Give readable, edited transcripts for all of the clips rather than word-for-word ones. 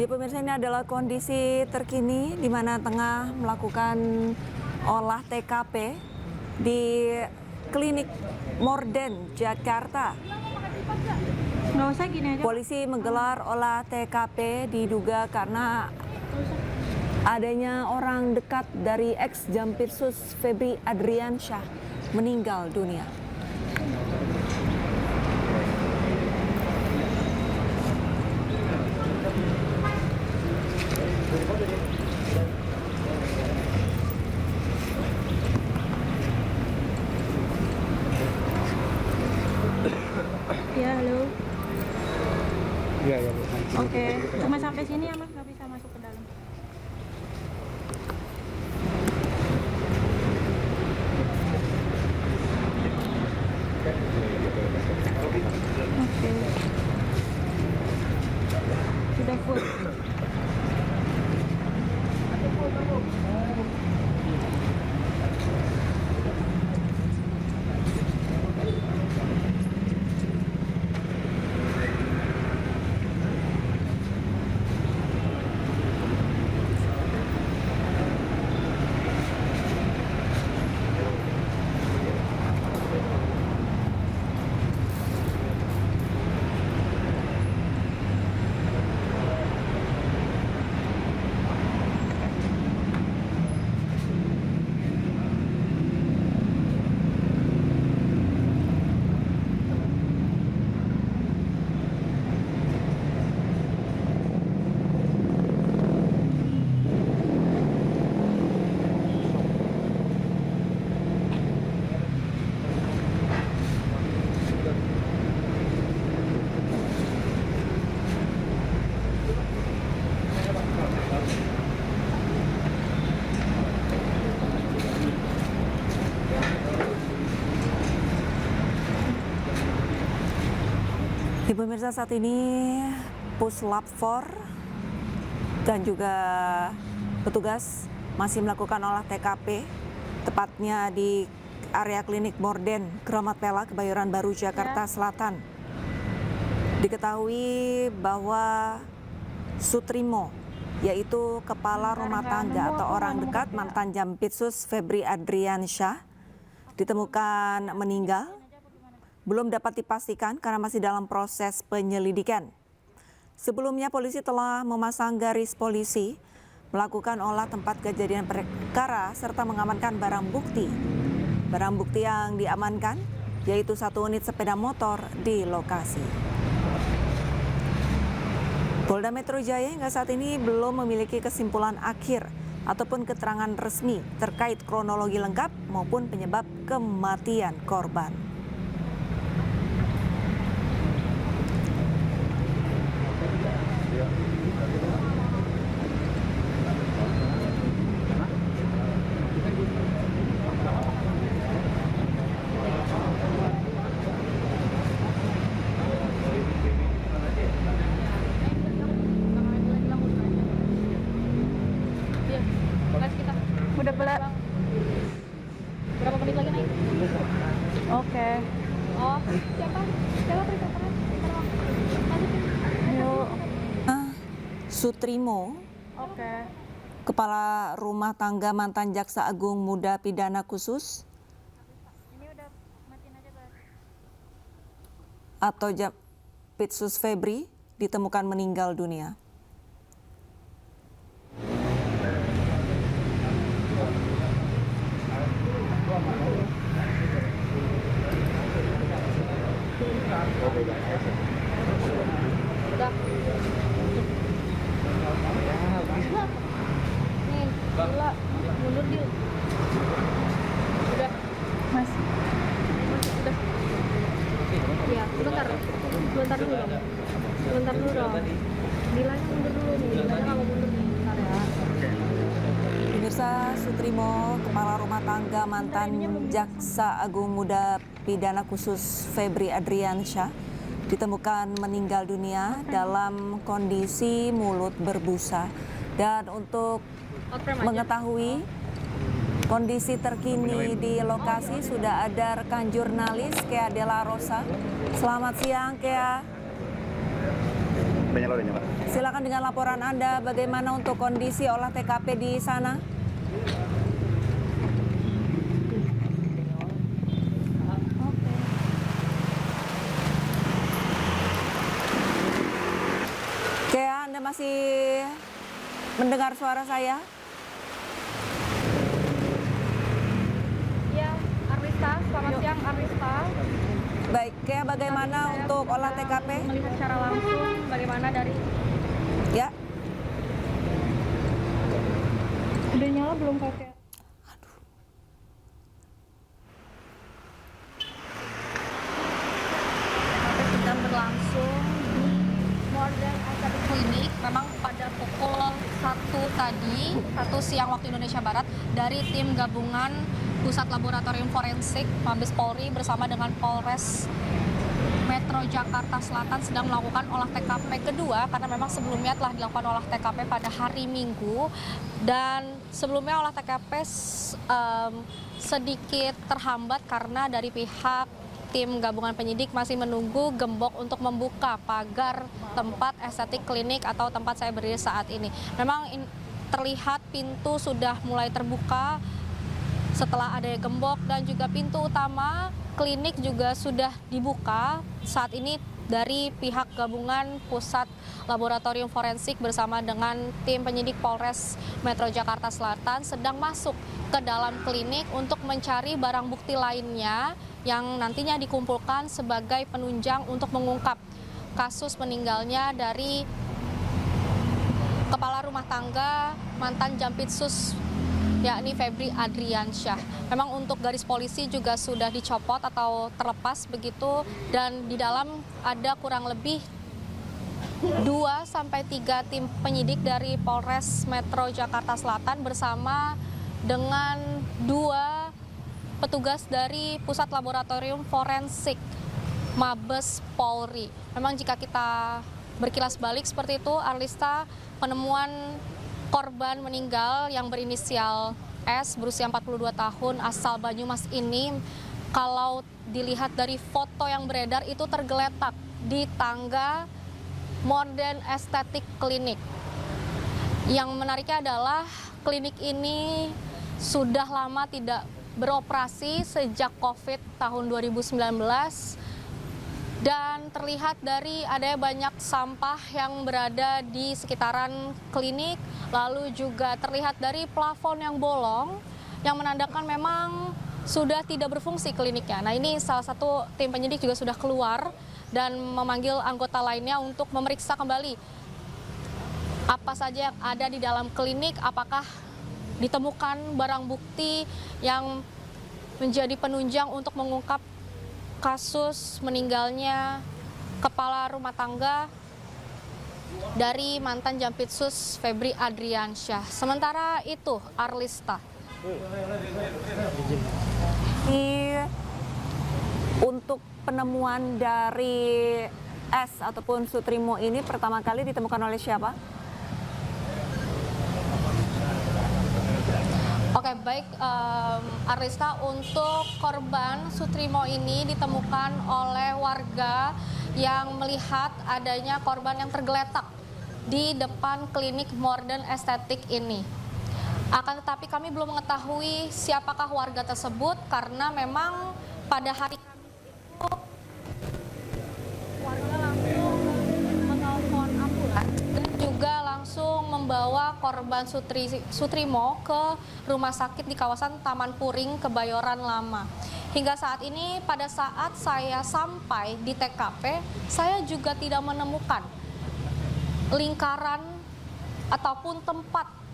Jadi pemirsa, ini adalah kondisi terkini di mana tengah melakukan olah TKP di Klinik Morden, Jakarta. Nggak usah gini aja. Polisi menggelar olah TKP diduga karena adanya orang dekat dari ex Jampitsus Febri Adriansyah meninggal dunia. Ya, halo. Iya, ya, Bu. Oke, cuma sampai sini ya, Mas, nggak bisa masuk ke dalam. Oke. Sudah full. Di pemirsa, saat ini Puslap 4 dan juga petugas masih melakukan olah TKP, tepatnya di area Klinik Morden, Keramat Pela, Kebayoran Baru, Jakarta Selatan. Diketahui bahwa Sutrimo, yaitu kepala rumah tangga atau orang dekat mantan Jampitsus Febri Adriansyah, ditemukan meninggal. Belum dapat dipastikan karena masih dalam proses penyelidikan. Sebelumnya polisi telah memasang garis polisi, melakukan olah tempat kejadian perkara serta mengamankan barang bukti. Barang bukti yang diamankan yaitu 1 unit sepeda motor di lokasi. Polda Metro Jaya hingga saat ini belum memiliki kesimpulan akhir ataupun keterangan resmi terkait kronologi lengkap maupun penyebab kematian korban. Udah belat. Berapa menit lagi naik? Oke. Oh, siapa? Siapa periksa? Yuk. Sutrimo, Oke. kepala rumah tangga mantan Jaksa Agung Muda Pidana Khusus Ini udah matiin aja, Bas. atau Jampitsus Febri ditemukan meninggal dunia. Udah. Nih, gila. Mundur, Dil. Udah. Mas. Udah. Iya, sebentar. Sebentar dulu dong. Sebentar dulu dong. Dilanya mundur dulu nih. Dilanya nggak mau mundur nih. Bentar ya. Pemirsa, Sutrimo, kepala rumah tangga mantan Jaksa Agung Muda Pidana Khusus Febri Adriansyah ditemukan meninggal dunia dalam kondisi mulut berbusa. Dan untuk mengetahui kondisi terkini di lokasi sudah ada rekan jurnalis Kea Della Rosa. Selamat siang, Kea. Banyak loh, Pak. Silakan dengan laporan Anda, bagaimana untuk kondisi olah TKP di sana? Oke, Anda masih mendengar suara saya? Ya, Arlista, selamat siang Arlista. Baik, Kea, bagaimana untuk olah TKP? Melihat secara langsung bagaimana dari Ya, Udah nyala belum kakek? TKP sedang berlangsung di Modern Aesthetic Clinic. Memang pada pukul 1 tadi, 1 siang waktu Indonesia Barat, dari tim gabungan Pusat Laboratorium Forensik Mabes Polri bersama dengan Polres Metro Jakarta Selatan sedang melakukan olah TKP kedua, karena memang sebelumnya telah dilakukan olah TKP pada hari Minggu, dan sebelumnya olah TKP sedikit terhambat karena dari pihak tim gabungan penyidik masih menunggu gembok untuk membuka pagar tempat estetik klinik atau tempat saya berdiri saat ini. Memang terlihat pintu sudah mulai terbuka setelah ada gembok, dan juga pintu utama klinik juga sudah dibuka. Saat ini dari pihak gabungan Pusat Laboratorium Forensik bersama dengan tim penyidik Polres Metro Jakarta Selatan sedang masuk ke dalam klinik untuk mencari barang bukti lainnya yang nantinya dikumpulkan sebagai penunjang untuk mengungkap kasus meninggalnya dari kepala rumah tangga mantan Jampitsus, yakni Febri Adriansyah. Memang untuk garis polisi juga sudah dicopot atau terlepas begitu, dan di dalam ada kurang lebih 2-3 tim penyidik dari Polres Metro Jakarta Selatan bersama dengan 2 petugas dari Pusat Laboratorium Forensik Mabes Polri. Memang jika kita berkilas balik seperti itu, Arlista, penemuan korban meninggal yang berinisial S berusia 42 tahun asal Banyumas ini, kalau dilihat dari foto yang beredar itu tergeletak di tangga Modern Aesthetic Clinic. Yang menariknya adalah klinik ini sudah lama tidak beroperasi sejak COVID tahun 2019, dan terlihat dari adanya banyak sampah yang berada di sekitaran klinik, lalu juga terlihat dari plafon yang bolong yang menandakan memang sudah tidak berfungsi kliniknya. Nah, ini salah satu tim penyidik juga sudah keluar dan memanggil anggota lainnya untuk memeriksa kembali apa saja yang ada di dalam klinik, apakah ditemukan barang bukti yang menjadi penunjang untuk mengungkap kasus meninggalnya kepala rumah tangga dari mantan Jampitsus Febri Adriansyah. Sementara itu, Arlista. Untuk penemuan dari S ataupun Sutrimo ini pertama kali ditemukan oleh siapa? Oke, baik Arlista, untuk korban Sutrimo ini ditemukan oleh warga yang melihat adanya korban yang tergeletak di depan klinik Modern Aesthetic ini. Akan tetapi kami belum mengetahui siapakah warga tersebut, karena memang pada hari itu warga langsung menelpon ambulans dan juga langsung membawa korban Sutrimo ke rumah sakit di kawasan Taman Puring, Kebayoran Lama. Hingga saat ini, pada saat saya sampai di TKP, saya juga tidak menemukan lingkaran ataupun tempat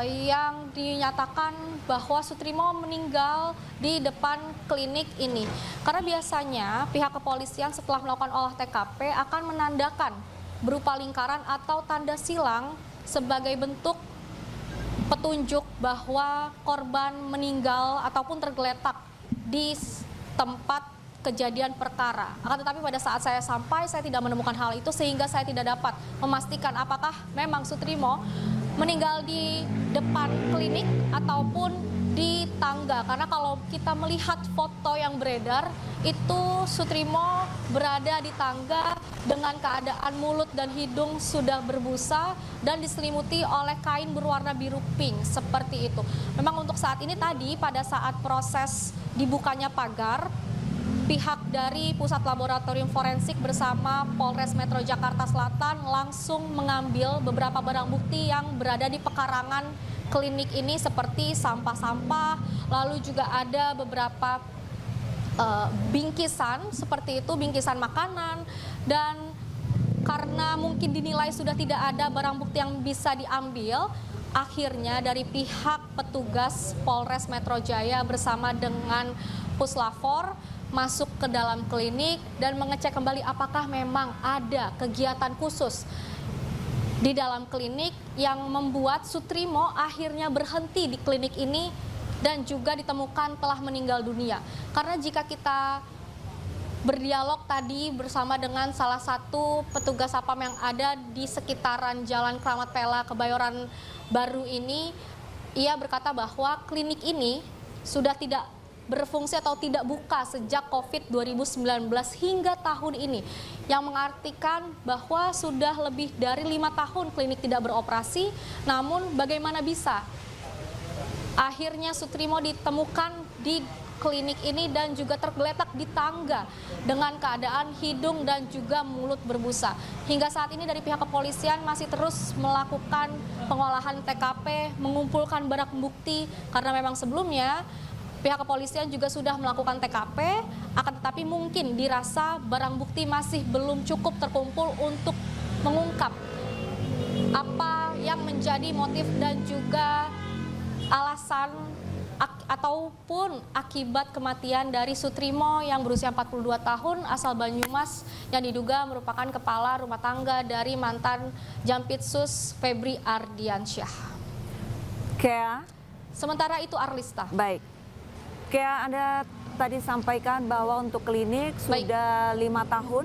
yang dinyatakan bahwa Sutrimo meninggal di depan klinik ini. Karena biasanya pihak kepolisian setelah melakukan olah TKP akan menandakan berupa lingkaran atau tanda silang sebagai bentuk petunjuk bahwa korban meninggal ataupun tergeletak di tempat kejadian perkara. Akan tetapi pada saat saya sampai, saya tidak menemukan hal itu, sehingga saya tidak dapat memastikan apakah memang Sutrimo meninggal di depan klinik ataupun di tangga. Karena kalau kita melihat foto yang beredar, itu Sutrimo berada di tangga dengan keadaan mulut dan hidung sudah berbusa dan diselimuti oleh kain berwarna biru pink seperti itu. Memang untuk saat ini tadi pada saat proses dibukanya pagar, pihak dari Pusat Laboratorium Forensik bersama Polres Metro Jakarta Selatan langsung mengambil beberapa barang bukti yang berada di pekarangan klinik ini seperti sampah-sampah, lalu juga ada beberapa bingkisan seperti itu, bingkisan makanan, dan karena mungkin dinilai sudah tidak ada barang bukti yang bisa diambil, akhirnya dari pihak petugas Polres Metro Jaya bersama dengan Puslafor masuk ke dalam klinik dan mengecek kembali apakah memang ada kegiatan khusus di dalam klinik yang membuat Sutrimo akhirnya berhenti di klinik ini dan juga ditemukan telah meninggal dunia. Karena jika kita berdialog tadi bersama dengan salah satu petugas Sapam yang ada di sekitaran Jalan Kramat Pela Kebayoran Baru ini, ia berkata bahwa klinik ini sudah tidak berfungsi atau tidak buka sejak COVID 2019 hingga tahun ini, yang mengartikan bahwa sudah lebih dari 5 tahun klinik tidak beroperasi. Namun bagaimana bisa akhirnya Sutrimo ditemukan di klinik ini dan juga tergeletak di tangga dengan keadaan hidung dan juga mulut berbusa. Hingga saat ini dari pihak kepolisian masih terus melakukan pengolahan TKP, mengumpulkan barang bukti, karena memang sebelumnya pihak kepolisian juga sudah melakukan TKP, akan tetapi mungkin dirasa barang bukti masih belum cukup terkumpul untuk mengungkap apa yang menjadi motif dan juga alasan ataupun akibat kematian dari Sutrimo yang berusia 42 tahun asal Banyumas yang diduga merupakan kepala rumah tangga dari mantan Jampitsus Febri Ardiansyah. Kea, Sementara itu Arlista. baik. Kea, Anda tadi sampaikan bahwa untuk klinik Baik. sudah 5 tahun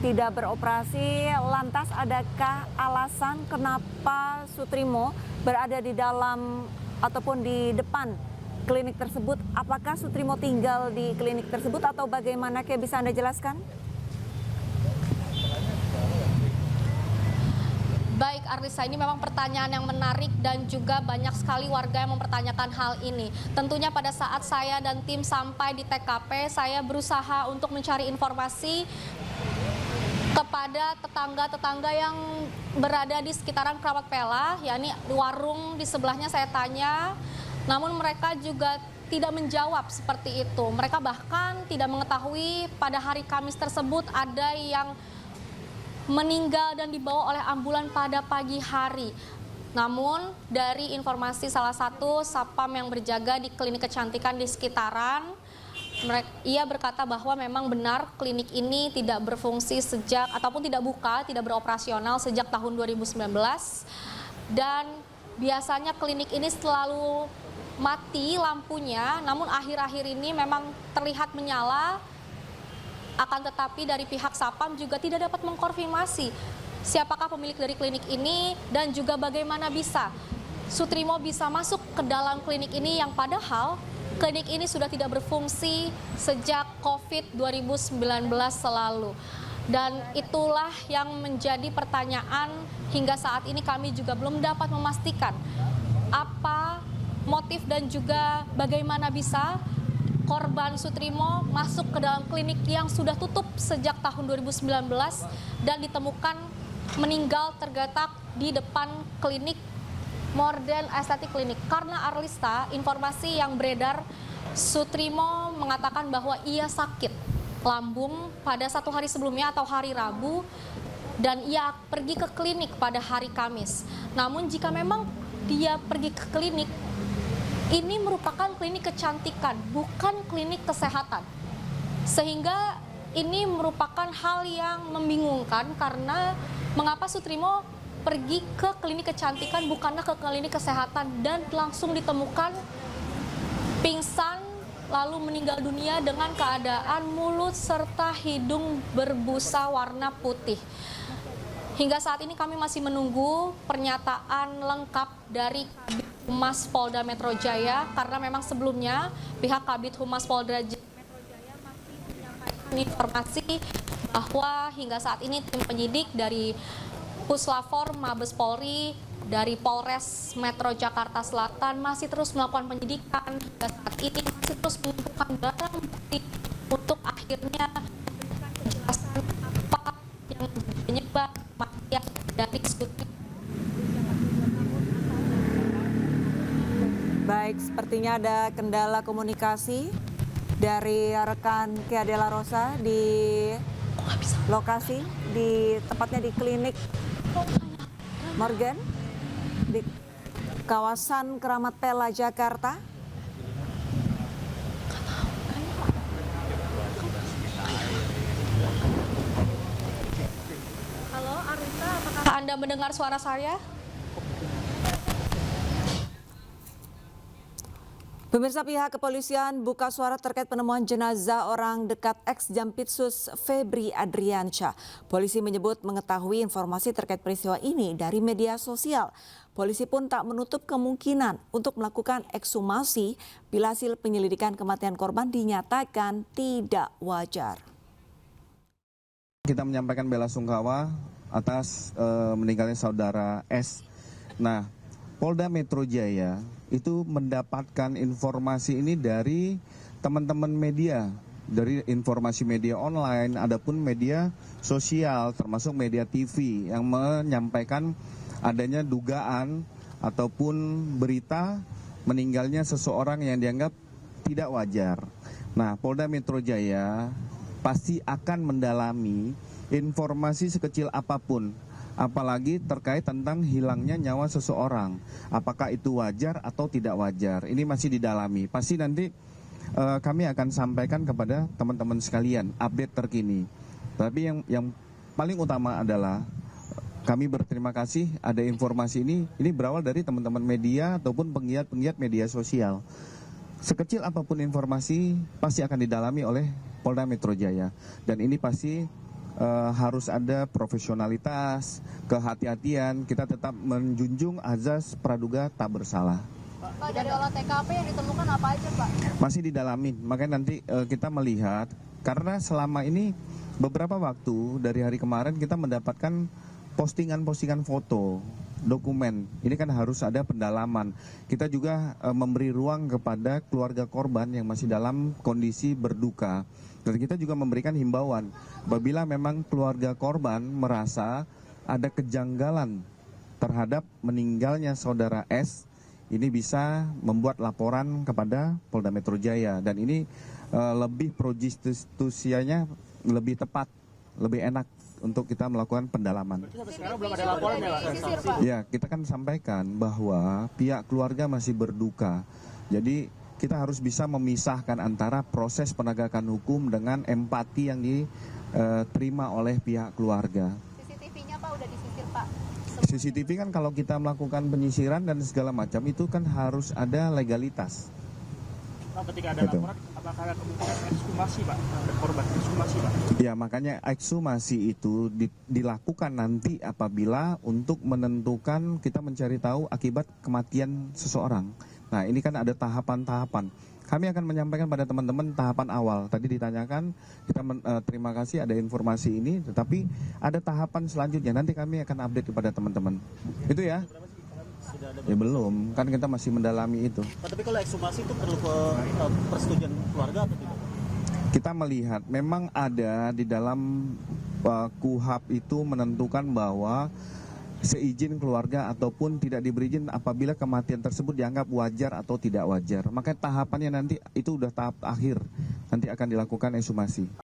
tidak beroperasi. Lantas adakah alasan kenapa Sutrimo berada di dalam ataupun di depan klinik tersebut? Apakah Sutrimo tinggal di klinik tersebut atau bagaimana? Kayak bisa Anda jelaskan? Baik Arlisa, ini memang pertanyaan yang menarik dan juga banyak sekali warga yang mempertanyakan hal ini. Tentunya pada saat saya dan tim sampai di TKP, saya berusaha untuk mencari informasi kepada tetangga-tetangga yang berada di sekitaran Kramat Pela, yakni warung di sebelahnya saya tanya, namun mereka juga tidak menjawab seperti itu. Mereka bahkan tidak mengetahui pada hari Kamis tersebut ada yang meninggal dan dibawa oleh ambulan pada pagi hari. Namun dari informasi salah satu Sapam yang berjaga di klinik kecantikan di sekitaran, ia berkata bahwa memang benar klinik ini tidak berfungsi sejak ataupun tidak buka, tidak beroperasional sejak tahun 2019, dan biasanya klinik ini selalu mati lampunya, namun akhir-akhir ini memang terlihat menyala. Akan tetapi dari pihak Sapam juga tidak dapat mengkonfirmasi siapakah pemilik dari klinik ini dan juga bagaimana bisa Sutrimo bisa masuk ke dalam klinik ini yang padahal klinik ini sudah tidak berfungsi sejak COVID 2019 lalu. Dan itulah yang menjadi pertanyaan hingga saat ini kami juga belum dapat memastikan apa motif dan juga bagaimana bisa korban Sutrimo masuk ke dalam klinik yang sudah tutup sejak tahun 2019 dan ditemukan meninggal tergeletak di depan klinik Morden Estetik Klinik. Karena Arlista, informasi yang beredar, Sutrimo mengatakan bahwa ia sakit lambung pada satu hari sebelumnya atau hari Rabu dan ia pergi ke klinik pada hari Kamis. Namun jika memang dia pergi ke klinik, ini merupakan klinik kecantikan, bukan klinik kesehatan. Sehingga ini merupakan hal yang membingungkan karena mengapa Sutrimo pergi ke klinik kecantikan bukannya ke klinik kesehatan dan langsung ditemukan pingsan lalu meninggal dunia dengan keadaan mulut serta hidung berbusa warna putih. Hingga saat ini kami masih menunggu pernyataan lengkap dari Kabid Humas Polda Metro Jaya karena memang sebelumnya pihak Kabid Humas Polda Metro Jaya masih menyampaikan informasi bahwa hingga saat ini tim penyidik dari Puslapor Mabes Polri dari Polres Metro Jakarta Selatan masih terus melakukan penyidikan hingga saat ini, masih terus mengumpulkan barang bukti untuk akhirnya menjelaskan apa yang penyebab kematian dari Sutri. Baik, sepertinya ada kendala komunikasi dari rekan Kia Della Rosa di lokasi, di tepatnya di klinik Morgan di kawasan Keramat Pela, Jakarta. Halo Arita, apakah Anda mendengar suara saya? Pemirsa, pihak kepolisian buka suara terkait penemuan jenazah orang dekat ex-Jampitsus Febri Adriansyah. Polisi menyebut mengetahui informasi terkait peristiwa ini dari media sosial. Polisi pun tak menutup kemungkinan untuk melakukan ekshumasi bila hasil penyelidikan kematian korban dinyatakan tidak wajar. Kita menyampaikan bela sungkawa atas meninggalnya saudara S. Nah, Polda Metro Jaya itu mendapatkan informasi ini dari teman-teman media, dari informasi media online, adapun media sosial termasuk media TV yang menyampaikan adanya dugaan ataupun berita meninggalnya seseorang yang dianggap tidak wajar. Nah, Polda Metro Jaya pasti akan mendalami informasi sekecil apapun, apalagi terkait tentang hilangnya nyawa seseorang. Apakah itu wajar atau tidak wajar? Ini masih didalami. Pasti nanti kami akan sampaikan kepada teman-teman sekalian update terkini. Tapi yang paling utama adalah kami berterima kasih ada informasi ini. Ini berawal dari teman-teman media ataupun penggiat-penggiat media sosial. Sekecil apapun informasi pasti akan didalami oleh Polda Metro Jaya. Dan ini pasti harus ada profesionalitas, kehati-hatian, kita tetap menjunjung azas praduga tak bersalah. Pak, dari olah TKP yang ditemukan apa aja, Pak? Masih didalami, makanya nanti kita melihat, karena selama ini beberapa waktu dari hari kemarin kita mendapatkan postingan-postingan foto, dokumen. Ini kan harus ada pendalaman. Kita juga memberi ruang kepada keluarga korban yang masih dalam kondisi berduka. Dan kita juga memberikan himbauan, apabila memang keluarga korban merasa ada kejanggalan terhadap meninggalnya saudara S, ini bisa membuat laporan kepada Polda Metro Jaya. Dan ini lebih pro-justisianya lebih tepat, lebih enak untuk kita melakukan pendalaman. Sekarang belum ada laporan ya, Pak? Ya, kita kan sampaikan bahwa pihak keluarga masih berduka. Jadi kita harus bisa memisahkan antara proses penegakan hukum dengan empati yang diterima oleh pihak keluarga. CCTV-nya Pak udah disisir, Pak? CCTV kan kalau kita melakukan penyisiran dan segala macam itu kan harus ada legalitas. Pak, ketika ada laporan, apakah ada kemungkinan ekshumasi, Pak? Ada korban ekshumasi, Pak? Ya, makanya ekshumasi itu dilakukan nanti apabila untuk menentukan kita mencari tahu akibat kematian seseorang. Nah, ini kan ada tahapan-tahapan. Kami akan menyampaikan pada teman-teman tahapan awal. Tadi ditanyakan, kita terima kasih ada informasi ini, tetapi ada tahapan selanjutnya. Nanti kami akan update kepada teman-teman. Itu ya? Ya belum, kan kita masih mendalami itu. Tapi kalau ekshumasi itu perlu persetujuan keluarga atau tidak? Kita melihat memang ada di dalam KUHP itu menentukan bahwa seizin keluarga ataupun tidak diberi izin apabila kematian tersebut dianggap wajar atau tidak wajar. Maka tahapannya nanti itu udah tahap akhir, nanti akan dilakukan ekshumasi.